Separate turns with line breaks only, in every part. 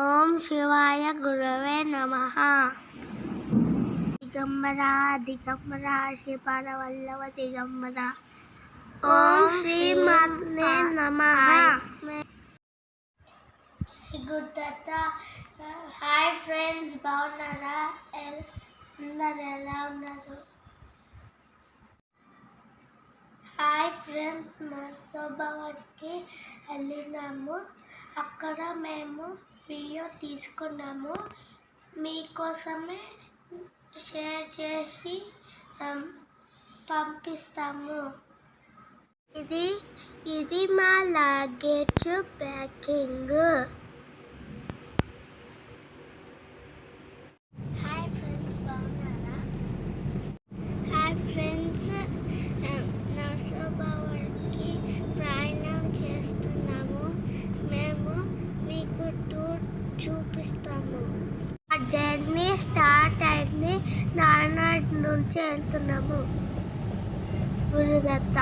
ఓం శివాయ గురవే నమః. దిగంబర దిగంబర శ్రీపాద వల్లభ దిగంబర. ఓం శ్రీ మాత్రే నమః. గురుదత్త. హాయ్ ఫ్రెండ్స్, బాగున్నారా? అందరు ఎలా ఉన్నారు? హాయ్ ఫ్రెండ్స్, నర్సోబావర్కి వెళ్ళినాము. అక్కడ మేము వీడియో తీసుకున్నాము. మీకోసమే షేర్ చేసి పంపిస్తాము. ఇది మా లగేజ్ ప్యాకింగ్. హాయ్ ఫ్రెండ్స్, బాగున్నారా? హాయ్ ఫ్రెండ్స్, నర్సోబావర్కి ప్రయాణం చేస్తున్నాము. మేము మీకు టూర్ చూపిస్తాము. ఆ జర్నీ స్టార్ట్ అయింది. నానాటి నుంచి వెళ్తున్నాము. గురుదత్త.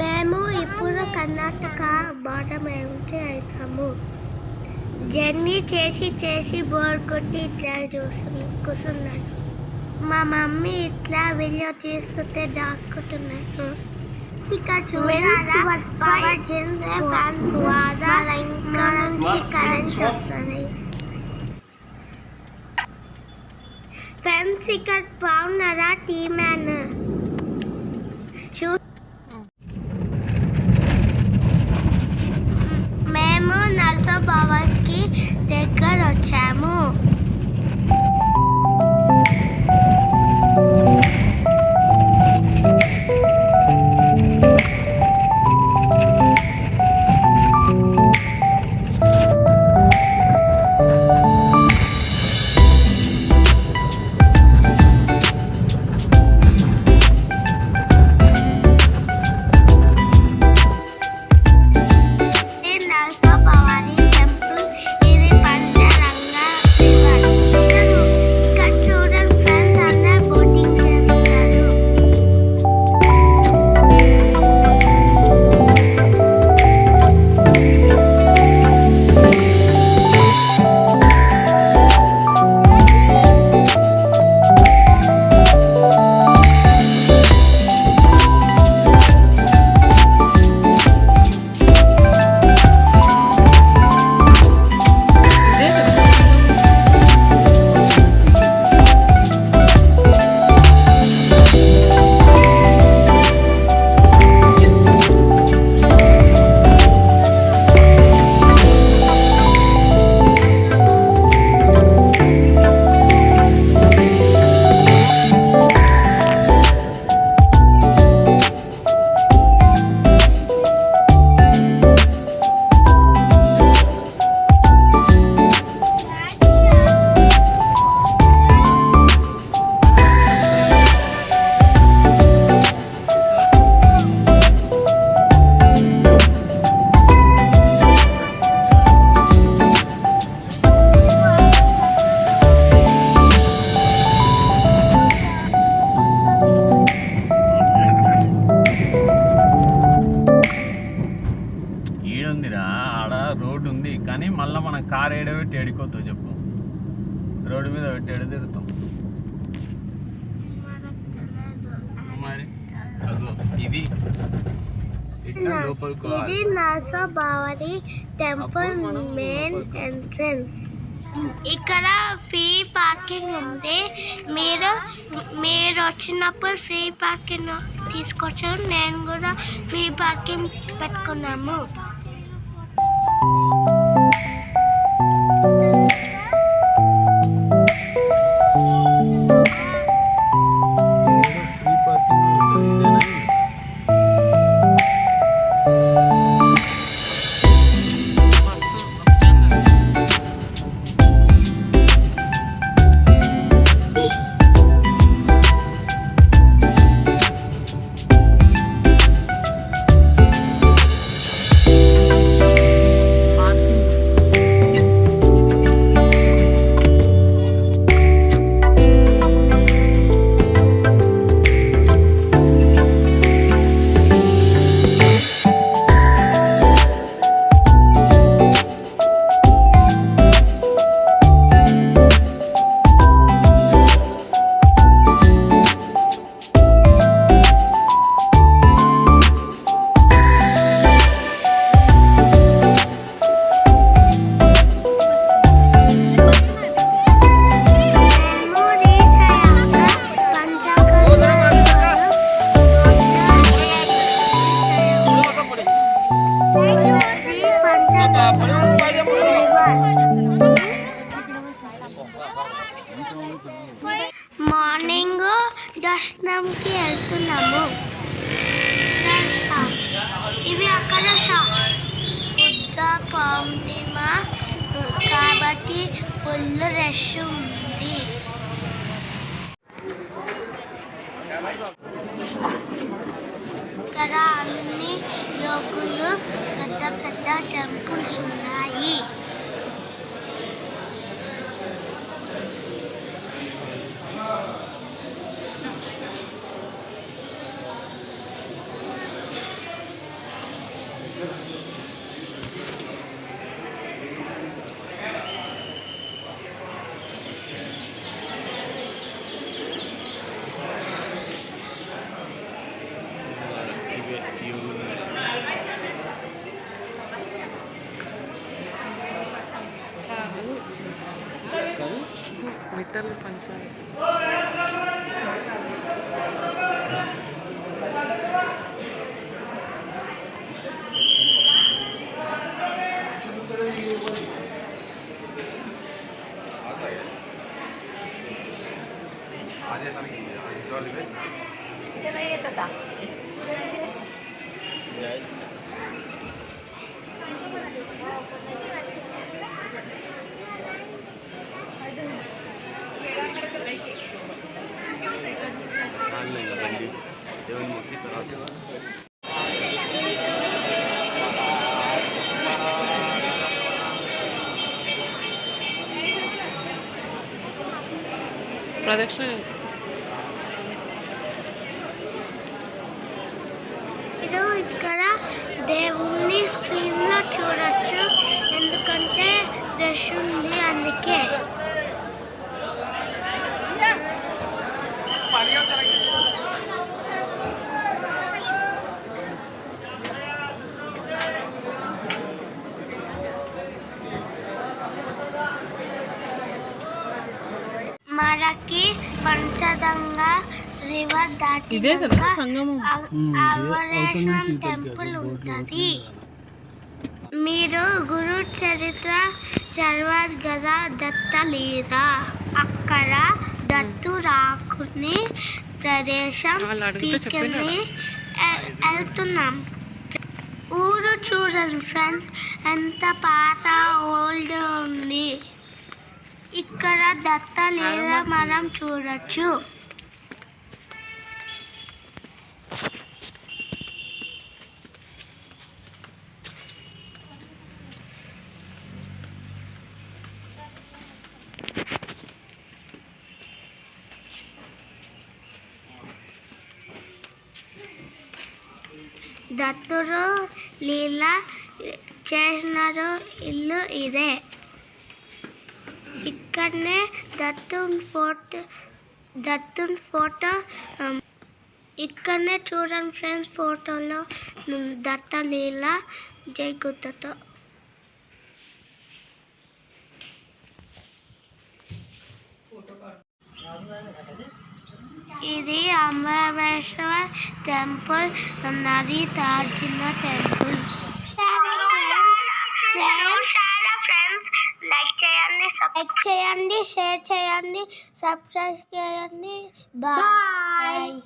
మేము ఇప్పుడు కర్ణాటక బార్డర్ వెంటే అయినాము. జర్నీ చేసి బోర్ కొట్టి ఇట్లా కూర్చున్నాను. మా మమ్మీ ఇట్లా వీడియో తీస్తుంటే దాక్కుంటున్నాను. కరెంట్ వస్తుంది. ఫ్రెండ్స్, ఇక్కడ బాగున్నారా? టీ మ్యాన్ మేము నర్సోబావర్కి దగ్గర వచ్చాము.
రోడ్డు ఉంది కానీ మళ్ళీ మనం కార్ ఏడబెట్టి ఎడుకోతావు చెప్పు. రోడ్డు మీద పెట్టి ఎడ తిరుగుతాం మరి. ఇది
నర్సోబావరి టెంపుల్ మెయిన్ ఎంట్రన్స్. ఇక్కడ ఫ్రీ పార్కింగ్ ఉంది. మీరు వచ్చినప్పుడు ఫ్రీ పార్కింగ్ తీసుకొచ్చు. నేను కూడా ఫ్రీ పార్కింగ్ పెట్టుకున్నాము. మార్నింగ్ దర్శనంకి వెళ్తున్నాము. షాప్స్ ఇవి అక్కడ షాప్స్. బుద్ధ పౌర్ణిమ కాబట్టి ఫుల్ రష్ ఉంది. ఇక్కడ అన్ని యోగులు పెద్ద పెద్ద టెంపుల్స్ ఉన్నాయి.
మిట్టలు పంచాలి. ప్రదక్షిణ
ఇక్కడ దేవుణ్ణి స్క్రీన్ లో చూడొచ్చు. ఎందుకంటే రష్ ఉంది అందుకే. మనకి పంచదంగా రివర్ దాటినాక అవరేశ్వరం టెంపుల్ ఉంటుంది. మీరు గురు చరిత్ర చదవాలి కదా, దత్త లేదా? అక్కడ దత్తు రాకుని ప్రదేశం పీకని వెళ్తున్నాం. ఊరు చూడండి ఫ్రెండ్స్, ఎంత పాత ఓల్డ్ ఉంది. ఇక్కడ దత్త లేదా మనం చూడొచ్చు. దత్తుడు లీలా చేసిన ఇల్లు ఇదే. ఇక్కడనే దత్తుని ఫోటో ఇక్కడనే చూడండి ఫ్రెండ్స్, ఫోటోలో దత్త లీలా జై గుత్తతో. ఇది అమరేశ్వర టెంపుల్, నది దాటిన టెంపుల్. చూసారా ఫ్రెండ్స్, లైక్ చేయండి, షేర్ చేయండి, సబ్స్క్రైబ్ చేయండి. బాయ్.